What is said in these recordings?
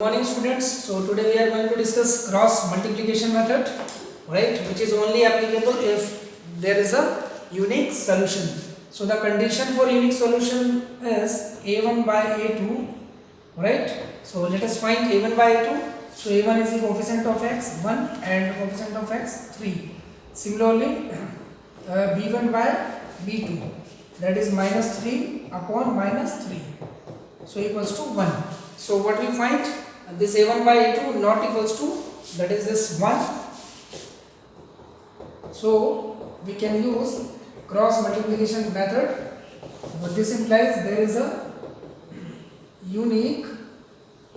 Good morning students. So today we are going to discuss cross multiplication method, right, which is only applicable if there is a unique solution. So the condition for unique solution is a1 by a2, right. So let us find a1 by a2. So a1 is the coefficient of x 1 and coefficient of x 3. Similarly b1 by b2, that is minus 3 upon minus 3, so equals to 1. So what we find, this a1 by a2 not equals to, that is this 1. So we can use cross multiplication method. What this implies, there is a unique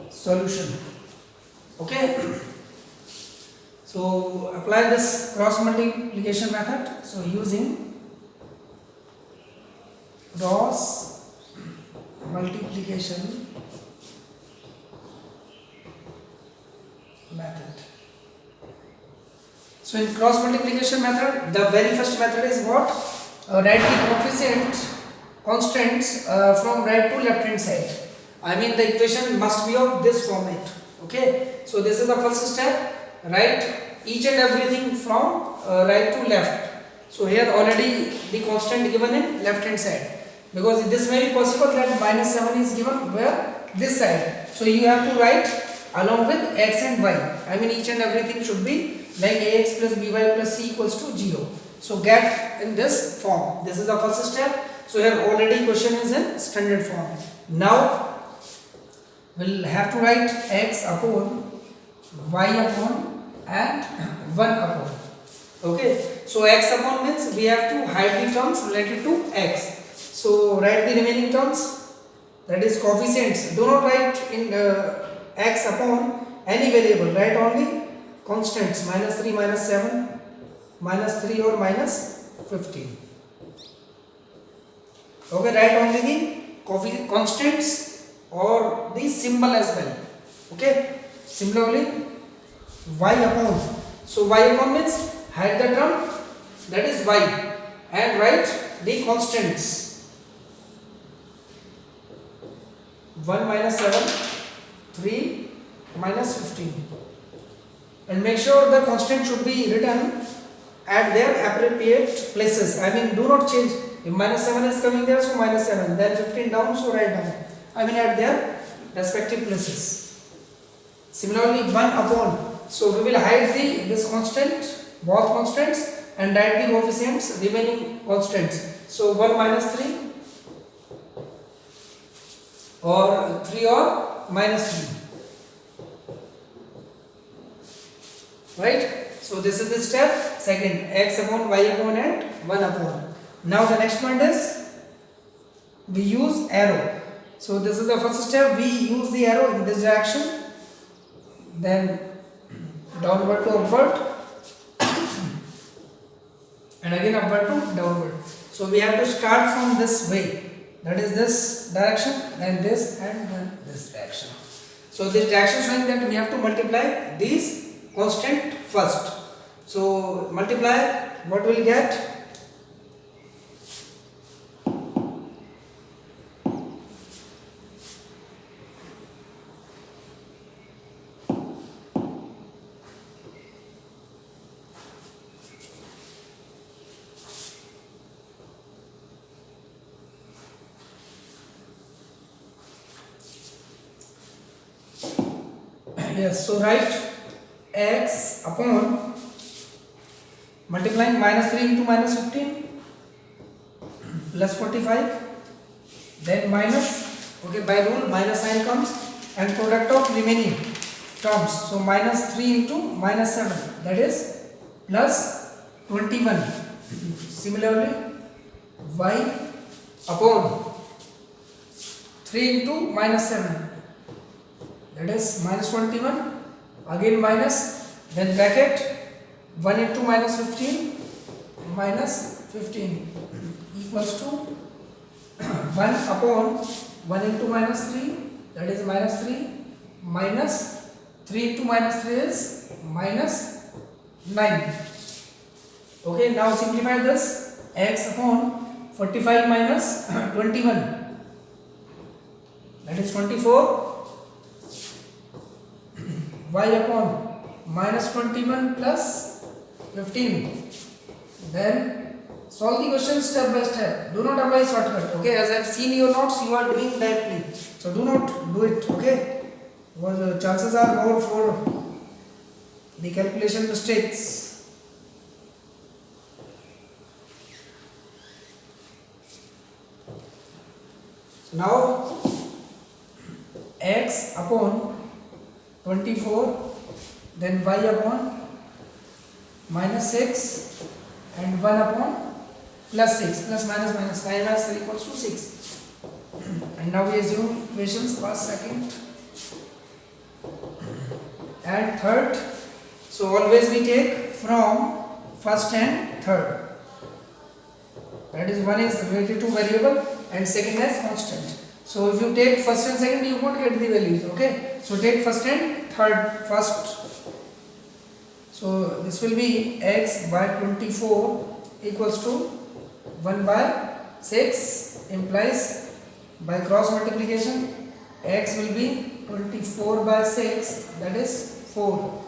solution. Okay. So apply this cross multiplication method. So using cross multiplication method. So in cross multiplication method, the very first method is what? Write the coefficient constants from right to left hand side. I mean the equation must be of this format. Okay. So this is the first step. Write each and everything from right to left. So here already the constant given in left hand side, because this may be possible that minus 7 is given where this side. So you have to write along with x and y. I mean each and everything should be like ax plus by plus c equals to 0. So get in this form. This is the first step. So here already question is in standard form. Now we'll have to write x upon y upon and 1 upon. Okay. So x upon means we have to hide the terms related to x. So write the remaining terms, that is coefficients. Do not write in x upon any variable, write only constants, minus 3, minus 7, minus 3 or minus 15. Okay, write only the constants or the symbol as well. Okay, similarly y upon. So y upon means hide the term, that is y, and write the constants. 1 minus 7, 3 minus 15, and make sure the constant should be written at their appropriate places. I mean do not change. If minus 7 is coming there, so minus 7, then 15 down, so write down. I mean at their respective places. Similarly 1 upon. So we will hide this constant, both constants, and write the coefficients, remaining constants. So 1 minus 3 or 3 or minus 3. Right. So this is the step second, x upon y upon and 1 upon. Now the next one is we use arrow. So this is the first step, we use the arrow in this direction, then downward to upward, and again upward to downward. So we have to start from this way, that is this direction, then this, and then this direction. So this direction showing that we have to multiply these constant first. So multiply, what will get? Yes, so write x upon multiplying minus 3 into minus 15 plus 45, then minus, okay, by rule minus sign comes, and product of remaining terms. So minus 3 into minus 7, that is plus 21. Similarly y upon 3 into minus 7, that is minus 21, again minus, then bracket 1 into minus 15 minus 15 equals to 1 upon 1 into minus 3, that is minus 3, minus 3 into minus 3 is minus 9. Okay, now simplify this, x upon 45 minus 21, that is 24, y upon minus 21 plus 15. Then solve the question step by step. Do not apply shortcut. Okay, as I have seen your notes, you are doing directly. So do not do it. Okay, because the chances are more for the calculation mistakes. Now x upon 24, then y upon minus 6 and 1 upon plus 6, plus minus minus 5 minus 3 equals to 6. And now we assume equations first, second and third. So always we take from first and third. That is, one is related to variable and second as constant. So if you take first and second, you won't get the values. Okay, so take first and third first. So this will be x by 24 equals to 1 by 6, implies by cross multiplication x will be 24 by 6, that is 4.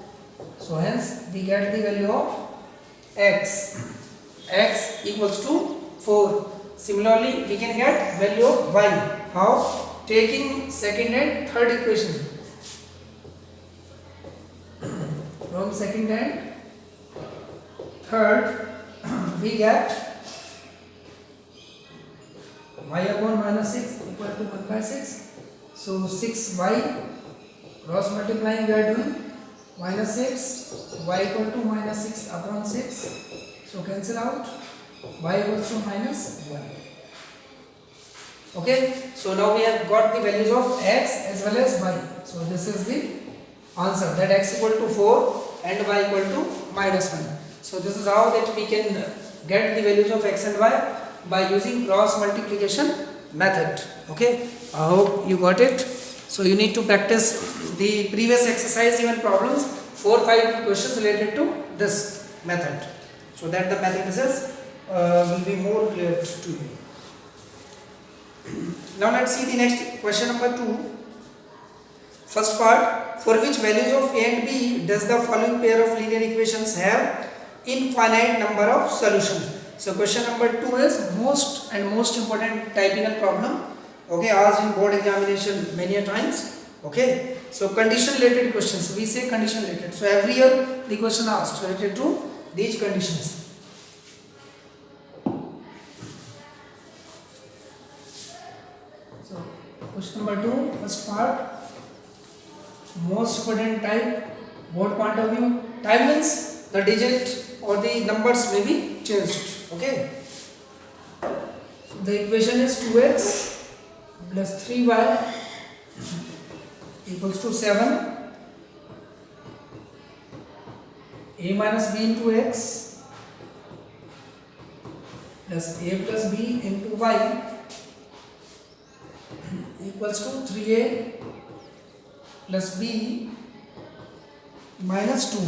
So hence we get the value of x equals to 4. Similarly, we can get value of y. How? Taking second and third equation. From second and third, we get y upon minus 6 equal to 1 by 6. So 6y, cross multiplying we are doing, minus 6, y equal to minus 6 upon 6. So cancel out, y equals to minus 1. Okay, so now we have got the values of x as well as y. So this is the answer, that x equal to 4 and y equal to minus 1. So this is how that we can get the values of x and y by using cross multiplication method. Okay, I hope you got it. So you need to practice the previous exercise, even problems, 4 or 5 questions related to this method, so that the mathematics will be more clear to you. Now let's see the next question number 2. First part, for which values of a and b does the following pair of linear equations have infinite number of solutions? So question number 2 is most important typical problem. Okay, asked in board examination many a times. Okay, so condition related questions, we say condition related. So every year the question asked related to these conditions. So question number 2, first part, most important type, board point of view. Type means the digit or the numbers may be changed. Okay, the equation is 2x plus 3y equals to 7, a minus b into x plus a plus b into y equals to 3a plus b minus 2.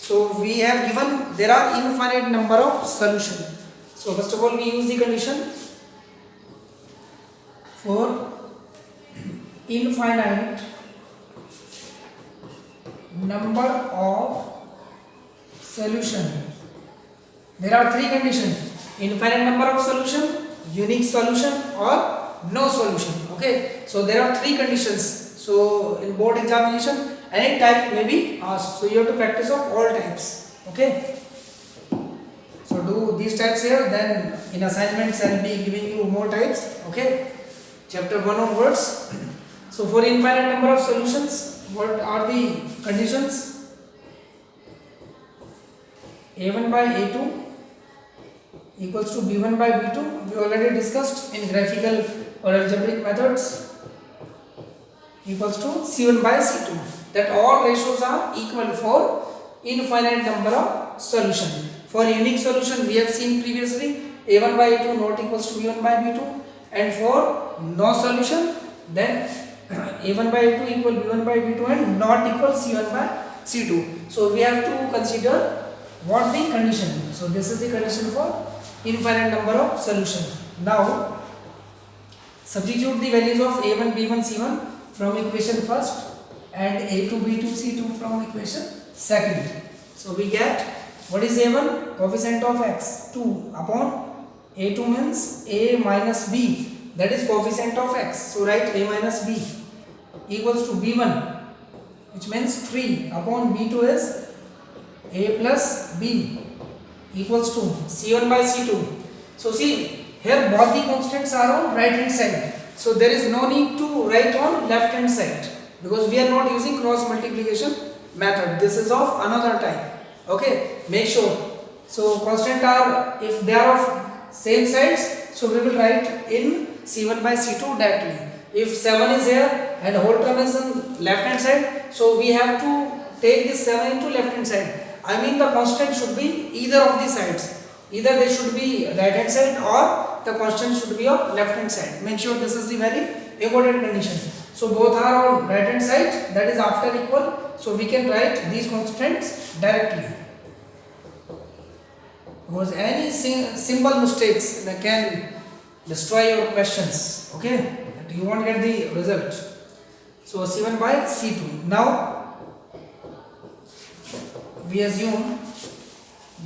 So we have given there are infinite number of solutions. So first of all we use the condition for infinite number of solution. There are 3 conditions: infinite number of solution, unique solution, or no solution. Okay, so there are 3 conditions. So in board examination any type may be asked, so you have to practice of all types. Okay, so do these types here, then in assignments I will be giving you more types. Okay, chapter 1 onwards. So for infinite number of solutions, what are the conditions? a1 by a2 equals to b1 by b2. We already discussed in graphical or algebraic methods, equals to c1 by c2. That all ratios are equal for infinite number of solution. For unique solution we have seen previously, a1 by a2 not equals to b1 by b2, and for no solution then a1 by a2 equal b1 by b2 and not equal c1 by c2. So we have to consider what the condition. So this is the condition for infinite number of solution. Now substitute the values of a1, b1, c1 from equation first. and A2 B2 C2 from equation second. So we get what is A1? Coefficient of x 2 upon A2 means A minus B, that is coefficient of x. So write A minus B equals to B1, which means 3 upon B2 is A plus B equals to C1 by C2. So see, here both the constants are on right hand side. So there is no need to write on left hand side because we are not using cross multiplication method. This is of another type. Okay, make sure. So constant are, if they are of same sides, so we will write in C1 by C2 directly. If 7 is here and whole term is on left hand side, so we have to take this 7 into left hand side. I mean the constant should be either of the sides. Either they should be right hand side or the constant should be of left hand side. Make sure this is the very important condition. So both are on right hand side, that is after equal. So we can write these constants directly. Because any simple mistakes that can destroy your questions. Okay, you won't get the result. So C1 by C2. Now we assume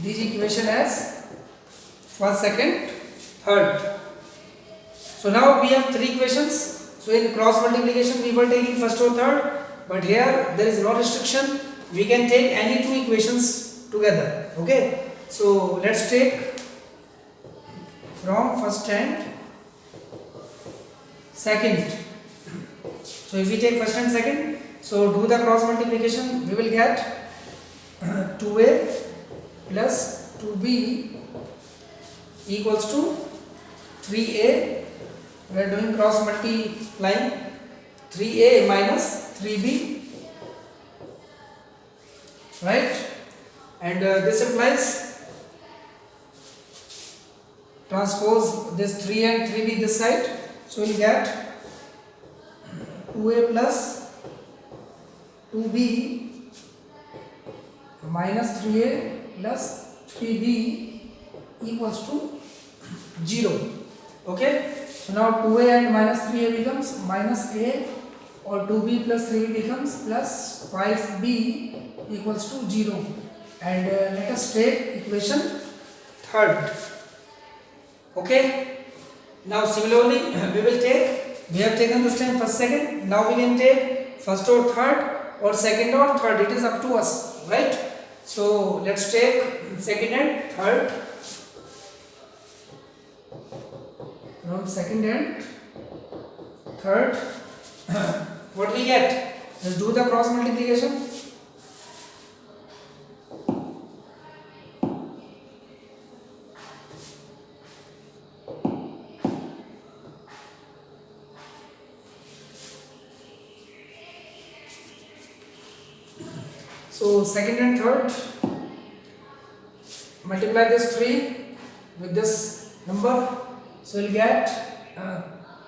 this equation as first, second, third. So now we have three equations. So in cross multiplication we were taking first or third, but here there is no restriction. We can take any two equations together. Okay. So let's take from first and second. So if we take first and second, so do the cross multiplication, we will get 2a plus 2b equals to 3a. We are doing cross multiplying, 3a minus 3b, right? And this implies transpose this 3 and 3b this side. So we will get 2a plus 2b minus 3a plus 3b equals to 0. Okay. So now 2a and minus 3a becomes minus a, or 2b plus 3b becomes plus 5b equals to 0. And let us take equation third. Okay. Now similarly we have taken this time first, second. Now we can take first or third or second or third. It is up to us, right? So let's take second and third. From second and third, what we get? Let's do the cross multiplication. So second and third, multiply this 3 with this number. So we'll get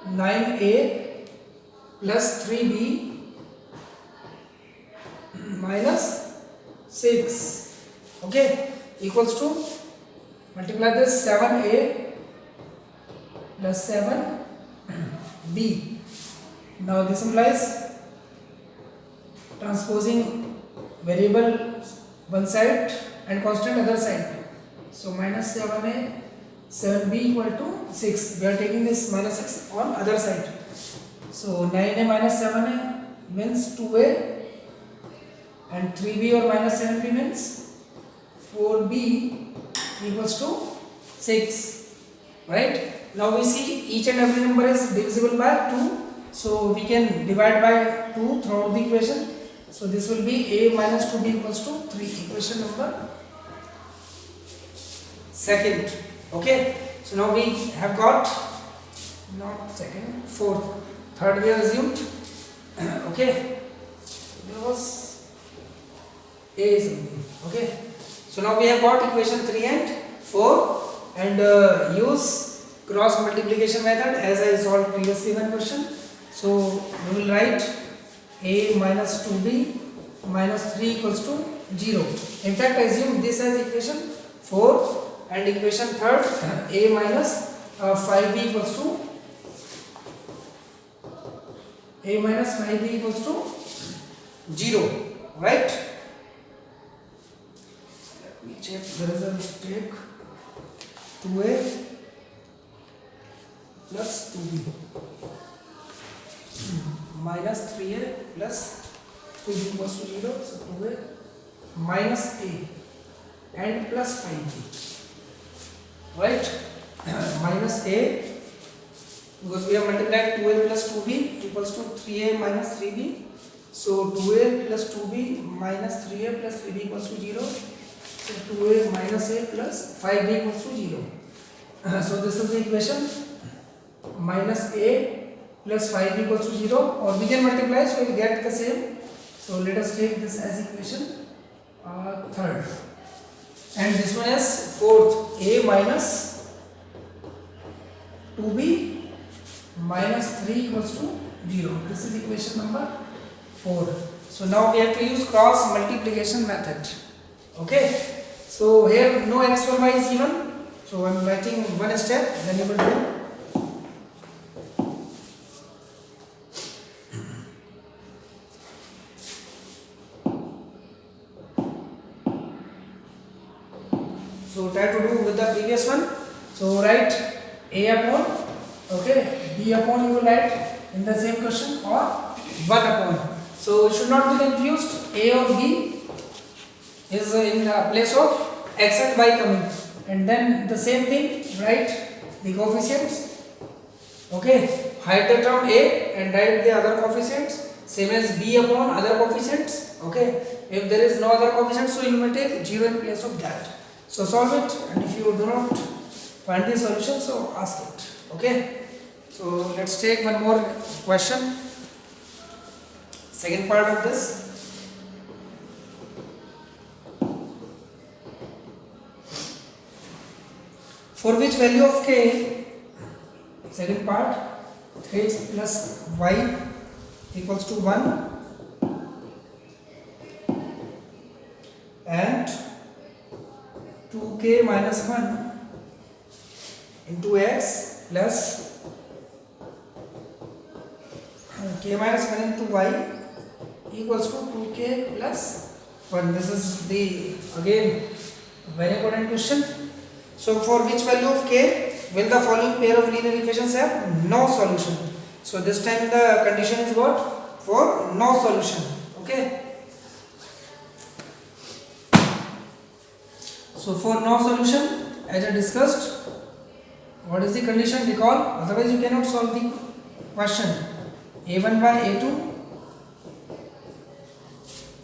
9a plus 3b minus 6, okay, equals to, multiply this 7a plus 7b. Now this implies transposing variable one side and constant other side. So minus 7a, 7b equal to 6. We are taking this minus 6 on other side. So 9a minus 7a means 2a, and 3b or minus 7b means 4b equals to 6. Right? Now we see each and every number is divisible by 2. So we can divide by 2 throughout the equation. So this will be a minus 2b equals to 3. Equation number second. Okay. So now we have got, not second, fourth, third we have assumed. Okay. There was a something. Okay. So now we have got equation 3 and 4, and use cross multiplication method as I solved previously one question. So we will write a minus 2b minus 3 equals to 0. In fact, assume this as equation 4, and equation third, a minus 5b equals to 0, right? Let me check, there is a mistake. 2a plus 2b minus 3a plus 2b equals to 0. So 2a minus a and plus 5b, right? Minus a, because we have multiplied 2a plus 2b equals to 3a minus 3b. So 2a plus 2b minus 3a plus 3b equals to 0. So 2a minus a plus 5b equals to 0. So this is the equation, minus a plus 5b equals to 0, or we can multiply, so we will get the same. So let us take this as equation third, and this one is fourth, a minus 2b minus 3 equals to 0. This is equation number 4. So now we have to use cross multiplication method. Okay, so here no x or y is given, so I am writing one step, then you will do. So try to do with the previous one. So write a upon, okay, b upon you will write in the same question, or 1 upon. So you should not be confused. A or b is in the place of x and y coming, and then the same thing, write the coefficients. Okay, hide the term a and write the other coefficients, same as b upon other coefficients. Okay, if there is no other coefficient, so you may take 0 in place of that. So solve it, and if you do not find the solution, so ask it. Okay, so let's take one more question, second part of this. For which value of k, second part, 3x plus y equals to 1 and 2k minus 1 into x plus k minus 1 into y equals to 2k plus 1. This is the again very important question. So for which value of k will the following pair of linear equations have no solution? So this time the condition is what? For no solution. Okay, so for no solution, as I discussed, what is the condition? Recall, otherwise you cannot solve the question. A1 by A2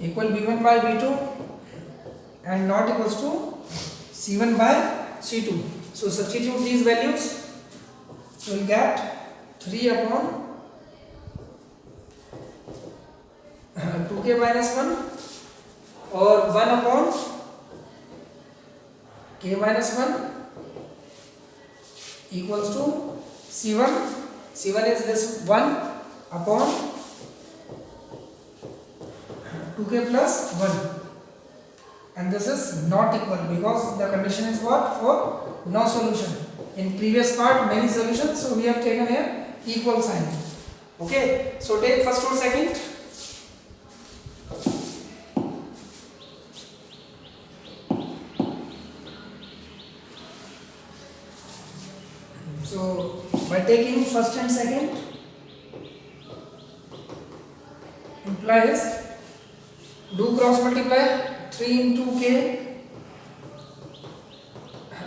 equal B1 by B2 and not equals to C1 by C2. So substitute these values, so we will get 3 upon 2k minus 1 or 1 upon k minus 1 equals to C1. C1 is this 1 upon 2k plus 1, and this is not equal because the condition is what? For no solution. In previous part many solutions, so we have taken here equal sign. Okay, so take first or second. So by taking first and second implies do cross multiply. 3 into k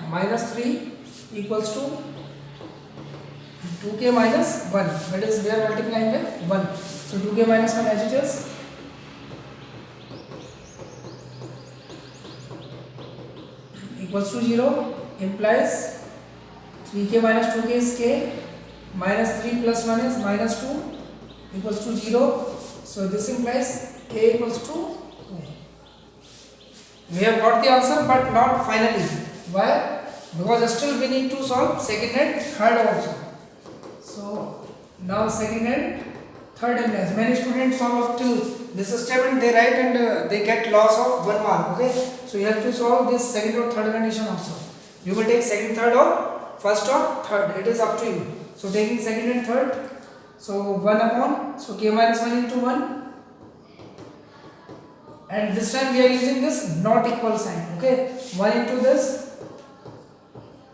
minus 3 equals to 2k minus 1, that is we are multiplying with 1. So 2k minus 1 as it is, equals to 0, implies 3k minus 2k is k, minus 3 plus 1 is minus 2 equals to 0. So this implies k equals to 2. We have got the answer but not finally. Why? Because still we need to solve second and third also. So now second and third and last. Many students solve up till this statement, they write and they get loss of 1 mark. Okay, so you have to solve this second or third condition also. You will take second, third, or first or third, it is up to you. So taking second and third, so 1 upon, so k minus 1 into 1 and this time we are using this not equal sign. Okay, 1 into this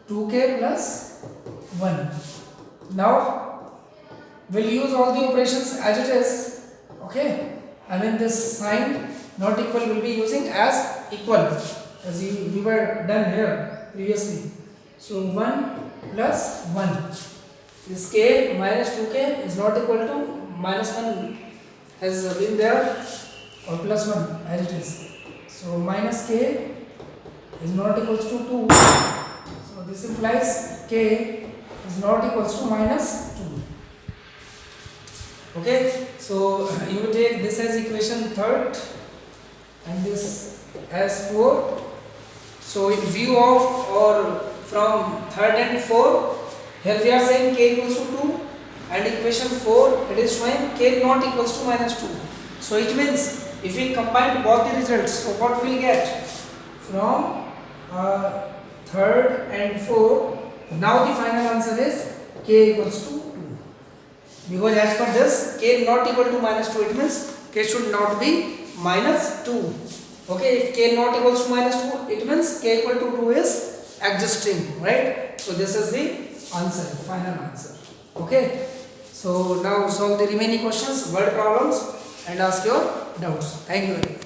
2k plus 1. Now we'll use all the operations as it is. Okay, I mean this sign not equal will be using as equal, as we were done here previously. So 1 plus 1, this k minus 2k is not equal to minus 1 has been there, or plus 1 as it is. So minus k is not equals to 2. So this implies k is not equals to minus 2. Okay, so you take this as equation third and this as 4. So in view of or from third and 4, here we are saying k equals to 2, and equation 4 it is showing k not equals to minus 2. So it means if we combine both the results, so what we will get from third and 4, now the final answer is k equals to 2, because as per this k not equal to minus 2, it means k should not be minus 2. Okay, if k not equals to minus 2, it means k equal to 2 is existing, right? So this is the answer, final answer. Okay, so now solve the remaining questions, word problems, and ask your doubts. Thank you very much.